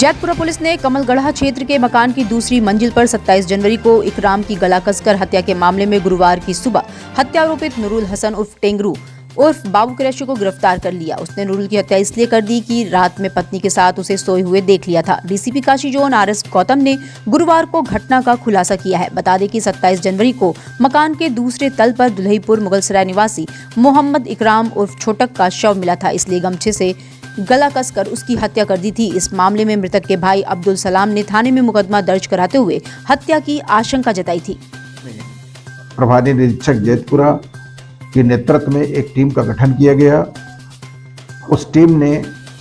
Jaitpura police ने कमलगढ़ा क्षेत्र के मकान की दूसरी मंजिल पर 27 जनवरी को इकराम की गला कसकर हत्या के मामले में गुरुवार की सुबह हत्या आरोपित नूरुल हसन उर्फ टेंगरू उर्फ बाबू कुरैशी को गिरफ्तार कर लिया। उसने नूरुल की हत्या इसलिए कर दी कि रात में पत्नी के साथ उसे सोए हुए देख लिया था। DCP Kashi zone RS Gautam ने गुरुवार को घटना का खुलासा किया है। बता दें कि 27 जनवरी को मकान के दूसरे तल पर दुल्हीपुर मुगलसराय निवासी मोहम्मद इकराम उर्फ छोटक का शव मिला था, इसलिए गमछे से गला कसकर उसकी हत्या कर दी थी। इस मामले में मृतक के भाई अब्दुल सलाम ने थाने में मुकदमा दर्ज कराते हुए हत्या की आशंका जताई थी। प्रभारी निरीक्षक जैतपुरा के नेतृत्व में एक टीम का गठन किया गया। उस टीम ने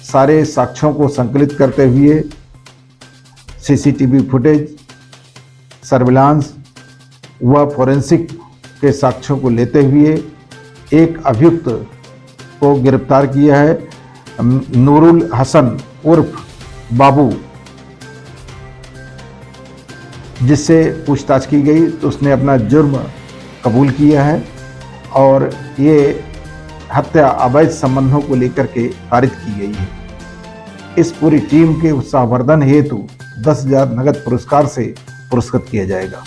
सारे साक्ष्यों को संकलित करते हुए CCTV फुटेज, सर्विलांस व फोरेंसिक के साक्ष्यों को लेते हुए एक अभियुक्त को गिरफ्तार किया है। नूरुल हसन उर्फ बाबू, जिससे पूछताछ की गई तो उसने अपना जुर्म कबूल किया है और ये हत्या अवैध संबंधों को लेकर के पारित की गई है। इस पूरी टीम के उत्साहवर्धन हेतु 10,000 नगद पुरस्कार से पुरस्कृत किया जाएगा।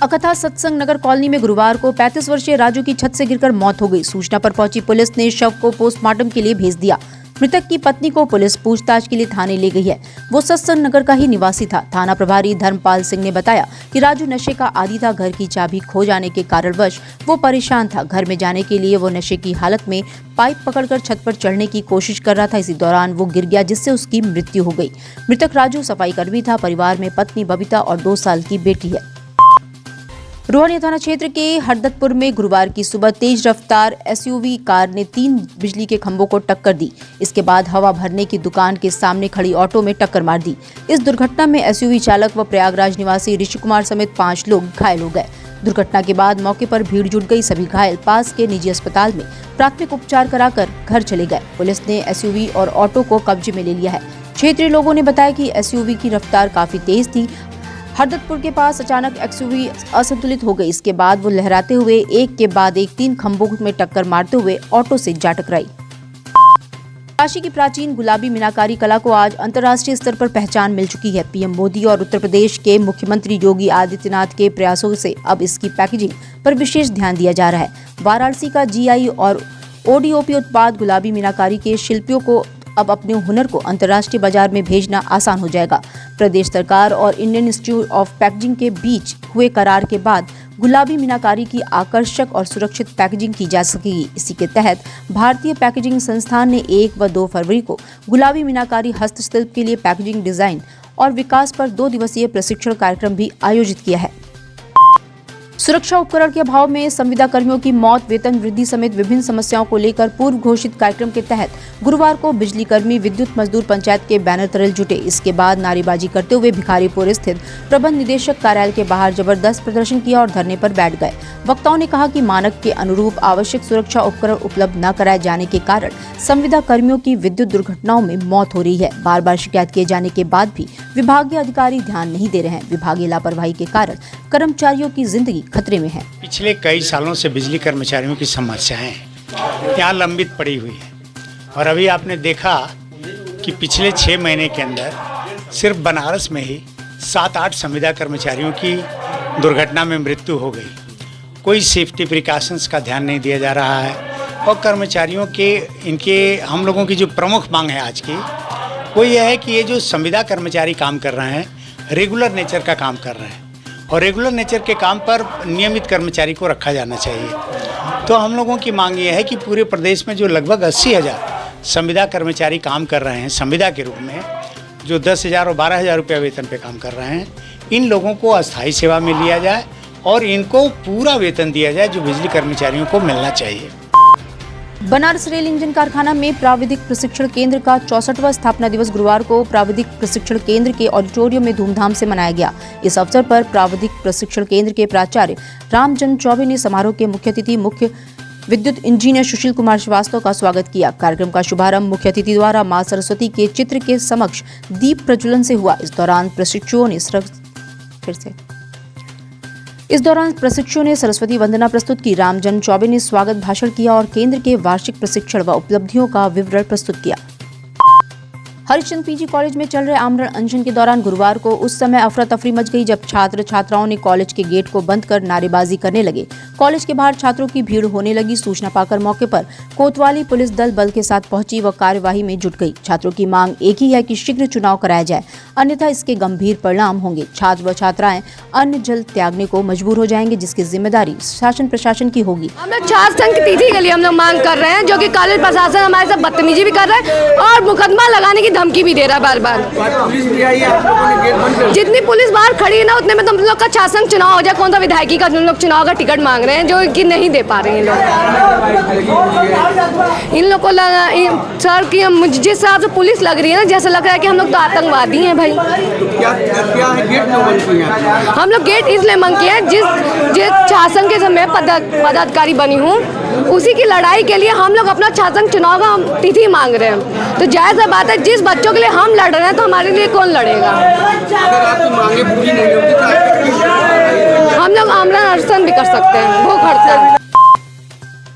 अकथा सत्संग नगर कॉलोनी में गुरुवार को 35 वर्षीय राजू की छत से गिरकर मौत हो गई। सूचना पर पहुंची पुलिस ने शव को पोस्टमार्टम के लिए भेज दिया। मृतक की पत्नी को पुलिस पूछताछ के लिए थाने ले गई है। वो सत्संग नगर का ही निवासी था। थाना प्रभारी धर्मपाल सिंह ने बताया कि राजू नशे का आदी था। घर की चाबी खो जाने के कारणवश वो परेशान था। घर में जाने के लिए वो नशे की हालत में पाइप पकड़कर छत पर चढ़ने की कोशिश कर रहा था। इसी दौरान वो गिर गया, जिससे उसकी मृत्यु हो गई। मृतक राजू सफाई कर्मी था। परिवार में पत्नी बबीता और 2 साल की बेटी है। रोहनिया थाना क्षेत्र के हरदतपुर में गुरुवार की सुबह तेज रफ्तार SUV कार ने 3 बिजली के खंभों को टक्कर दी। इसके बाद हवा भरने की दुकान के सामने खड़ी ऑटो में टक्कर मार दी। इस दुर्घटना में SUV चालक व प्रयागराज निवासी ऋषि कुमार समेत 5 लोग घायल हो गए। दुर्घटना के बाद मौके पर भीड़ जुट गई। सभी घायल पास के निजी अस्पताल में प्राथमिक उपचार कराकर घर चले गए। पुलिस ने SUV और ऑटो को कब्जे में ले लिया है। क्षेत्रीय लोगों ने बताया कि SUV की रफ्तार काफी तेज थी। हरदतपुर के पास अचानक SUV असंतुलित हो गई। इसके बाद वो लहराते हुए एक के बाद एक 3 खंभों में टक्कर मारते हुए ऑटो से जा टकराई। काशी की प्राचीन गुलाबी मीनाकारी कला को आज अंतर्राष्ट्रीय स्तर पर पहचान मिल चुकी है। PM मोदी और उत्तर प्रदेश के मुख्यमंत्री योगी आदित्यनाथ के प्रयासों से अब इसकी पैकेजिंग पर विशेष ध्यान दिया जा रहा है। वाराणसी का GI और ODOP उत्पाद गुलाबी मीनाकारी के शिल्पियों को अब अपने हुनर को अंतर्राष्ट्रीय बाजार में भेजना आसान हो जाएगा। प्रदेश सरकार और इंडियन इंस्टीट्यूट ऑफ पैकेजिंग के बीच हुए करार के बाद गुलाबी मीनाकारी की आकर्षक और सुरक्षित पैकेजिंग की जा सकेगी। इसी के तहत भारतीय पैकेजिंग संस्थान ने 1 व 2 फरवरी को गुलाबी मीनाकारी हस्तशिल्प के लिए पैकेजिंग डिजाइन और विकास पर 2 दिवसीय प्रशिक्षण कार्यक्रम भी आयोजित किया है। सुरक्षा उपकरण के अभाव में संविदा कर्मियों की मौत, वेतन वृद्धि समेत विभिन्न समस्याओं को लेकर पूर्व घोषित कार्यक्रम के तहत गुरुवार को बिजली कर्मी विद्युत मजदूर पंचायत के बैनर तले जुटे। इसके बाद नारेबाजी करते हुए भिखारीपुर स्थित प्रबंध निदेशक कार्यालय के बाहर जबरदस्त प्रदर्शन किया और धरने पर बैठ गए। वक्ताओं ने कहा कि मानक के अनुरूप आवश्यक सुरक्षा उपकरण उपलब्ध न कराए जाने के कारण संविदा कर्मियों की विद्युत दुर्घटनाओं में मौत हो रही है। बार बार शिकायत किए जाने के बाद भी विभागीय अधिकारी ध्यान नहीं दे रहे हैं। विभागीय लापरवाही के कारण कर्मचारियों की जिंदगी खतरे में है। पिछले कई सालों से बिजली कर्मचारियों की समस्याएं यहाँ लंबित पड़ी हुई है और अभी आपने देखा कि पिछले 6 महीने के अंदर सिर्फ बनारस में ही 7-8 संविदा कर्मचारियों की दुर्घटना में मृत्यु हो गई। कोई सेफ्टी प्रिकॉशंस का ध्यान नहीं दिया जा रहा है और कर्मचारियों के हम लोगों की जो प्रमुख मांग है आज की, वो ये है कि ये जो संविदा कर्मचारी काम कर रहे हैं, रेगुलर नेचर का काम कर रहे हैं और रेगुलर नेचर के काम पर नियमित कर्मचारी को रखा जाना चाहिए। तो हम लोगों की मांग ये है कि पूरे प्रदेश में जो लगभग 80,000 संविदा कर्मचारी काम कर रहे हैं संविदा के रूप में, जो 10,000 और 12,000 रुपये वेतन पे काम कर रहे हैं, इन लोगों को अस्थायी सेवा में लिया जाए और इनको पूरा वेतन दिया जाए जो बिजली कर्मचारियों को मिलना चाहिए। बनारस रेल इंजन कारखाना में प्राविधिक प्रशिक्षण केंद्र का 64वां स्थापना दिवस गुरुवार को प्राविधिक प्रशिक्षण केंद्र के ऑडिटोरियम में धूमधाम से मनाया गया। इस अवसर पर प्राविधिक प्रशिक्षण केंद्र के प्राचार्य रामचंद्र चौबे ने समारोह के मुख्य अतिथि मुख्य विद्युत इंजीनियर सुशील कुमार श्रीवास्तव का स्वागत किया। कार्यक्रम का शुभारंभ मुख्य अतिथि द्वारा मां सरस्वती के चित्र के समक्ष दीप प्रज्वलन से हुआ। इस दौरान प्रशिक्षुओं ने सरस्वती वंदना प्रस्तुत की। रामचंद्र चौबे ने स्वागत भाषण किया और केंद्र के वार्षिक प्रशिक्षण व उपलब्धियों का विवरण प्रस्तुत किया। हरिश्चंद्र पीजी कॉलेज में चल रहे आमरण अनशन के दौरान गुरुवार को उस समय अफरा तफरी मच गई जब छात्र छात्राओं ने कॉलेज के गेट को बंद कर नारेबाजी करने लगे। कॉलेज के बाहर छात्रों की भीड़ होने लगी। सूचना पाकर मौके पर कोतवाली पुलिस दल बल के साथ पहुंची व कार्यवाही में जुट गई। छात्रों की मांग एक ही है कि शीघ्र चुनाव कराया जाए, अन्यथा इसके गंभीर परिणाम होंगे। छात्र व छात्राएं अन्न जल त्यागने को मजबूर हो जाएंगे, जिसकी जिम्मेदारी शासन प्रशासन की होगी। हम लोग छात्र संघ की तिथि के लिए हम लोग मांग कर रहे हैं, जो कि कॉलेज प्रशासन हमारे साथ बदतमीजी भी कर रहा है और मुकदमा लगाने की धमकी भी दे रहा है बार बार। पुलिस भी आई है, आप लोगों ने गेट बंद कर जितनी पुलिस बाहर खड़ी है ना, उतने में तो हम लोग का छात्र संघ चुनाव हो जाए। कौन सा विधायकी का लोग चुनाव का टिकट मांग रहे हैं, जो कि नहीं दे पा रहे हैं लोग। इन लोग को लगा सर कि जिस हिसाब से पुलिस लग रही है ना, जैसा लग रहा है कि हम लोग तो आतंकवादी हैं भाई। क्या है गेट क्यों बंद किए हैं? हम लोग गेट इसलिए बंद किए हैं, जिस शासन के समय पदाधिकारी बनी हूँ, उसी की लड़ाई के लिए हम लोग अपना छात्र चुनाव का तिथि मांग रहे हैं। तो जायज़ बात है, जिस बच्चों के लिए हम लड़ रहे हैं तो हमारे लिए कौन लड़ेगा? अगर आपकी मांगे पूरी नहीं होती तो हम लोग आमरण अनशन भी कर सकते हैं, भूख हड़ताल।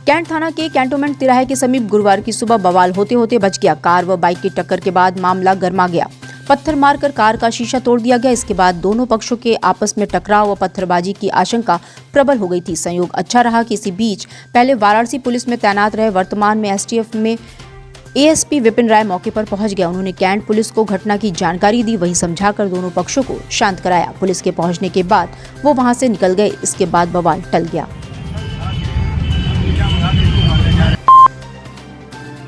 कैंट थाना के कैंटोनमेंट तिराहे के समीप गुरुवार की सुबह बवाल होते होते बच गया। कार व बाइक की टक्कर के बाद मामला गर्मा गया। पत्थर मारकर कार का शीशा तोड़ दिया गया। इसके बाद दोनों पक्षों के आपस में टकराव व पत्थरबाजी की आशंका प्रबल हो गई थी। संयोग अच्छा रहा कि इसी बीच पहले वाराणसी पुलिस में तैनात रहे, वर्तमान में एसटीएफ में एएसपी विपिन राय मौके पर पहुंच गया। उन्होंने कैंट पुलिस को घटना की जानकारी दी, वहीं समझाकर दोनों पक्षों को शांत कराया। पुलिस के पहुंचने के बाद वो वहां से निकल गए। इसके बाद बवाल टल गया।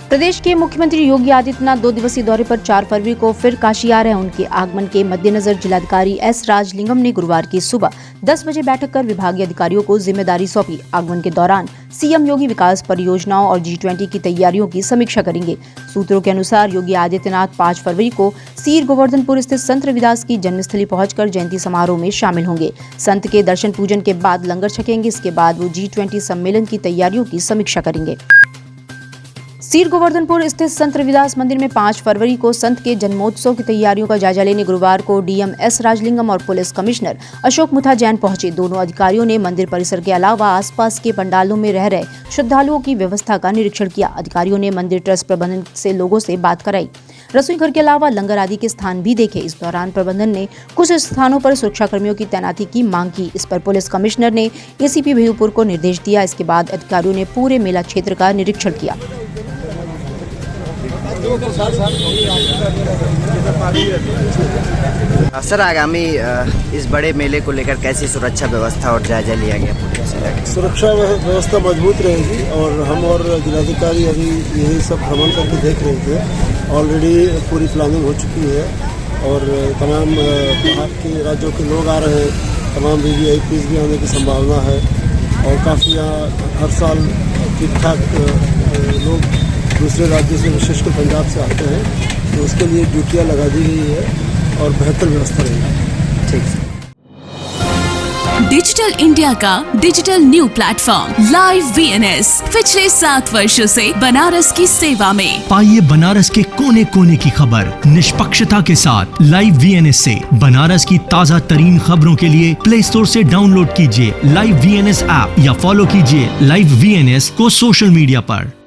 प्रदेश के मुख्यमंत्री योगी आदित्यनाथ 2 दिवसीय दौरे पर 4 फरवरी को फिर काशी आ रहे हैं। उनके आगमन के मद्देनजर जिलाधिकारी एस राजलिंगम ने गुरुवार की सुबह 10 बजे बैठक कर विभागीय अधिकारियों को जिम्मेदारी सौंपी। आगमन के दौरान सीएम योगी विकास परियोजनाओं और G20 की तैयारियों की समीक्षा करेंगे। सूत्रों के अनुसार योगी आदित्यनाथ 5 फरवरी को सीर गोवर्धनपुर स्थित संत रविदास की जन्मस्थली पहुंचकर जयंती समारोह में शामिल होंगे। संत के दर्शन पूजन के बाद लंगर छकेंगे। इसके बाद वो G20 सम्मेलन की तैयारियों की समीक्षा करेंगे। सीर गोवर्धनपुर स्थित संत रविदास मंदिर में 5 फरवरी को संत के जन्मोत्सव की तैयारियों का जायजा लेने गुरुवार को डीएम एस राजलिंगम और पुलिस कमिश्नर अशोक मुथा जैन पहुंचे। दोनों अधिकारियों ने मंदिर परिसर के अलावा आसपास के पंडालों में रह रहे श्रद्धालुओं की व्यवस्था का निरीक्षण किया। अधिकारियों ने मंदिर ट्रस्ट प्रबंधन से लोगों से बात कराई। रसोई घर के अलावा लंगर आदि के स्थान भी देखे। इस दौरान प्रबंधन ने कुछ स्थानों पर सुरक्षा कर्मियों की तैनाती की मांग की। इस पर पुलिस कमिश्नर ने एसीपी भेयूपुर को निर्देश दिया। इसके बाद अधिकारियों ने पूरे मेला क्षेत्र का निरीक्षण किया। सर, आगामी इस बड़े मेले को लेकर कैसी सुरक्षा व्यवस्था और जायजा लिया गया पुलिस इलाके? सुरक्षा व्यवस्था मजबूत रहेगी और हम और जिलाधिकारी अभी यही सब भ्रमण करके देख रहे थे। ऑलरेडी पूरी प्लानिंग हो चुकी है और तमाम बाहर के राज्यों के लोग आ रहे हैं, तमाम VVIPs भी आने की संभावना है और काफ़ी यहाँ हर साल ठीक ठाक लोग दूसरे राज्यों से विशेषकर पंजाब से आते हैं, तो उसके लिए ड्यूटियाँ लगा दी गई है और बेहतर व्यवस्था रहेगी। ठीक। डिजिटल इंडिया का digital new platform live VNS पिछले 7 वर्षों से बनारस की सेवा में। पाइए बनारस के कोने कोने की खबर निष्पक्षता के साथ। लाइव VNS से बनारस की ताज़ा तरीन खबरों के लिए प्ले स्टोर से डाउनलोड कीजिए लाइव VNS ऐप या फॉलो कीजिए लाइव VNS को सोशल मीडिया पर।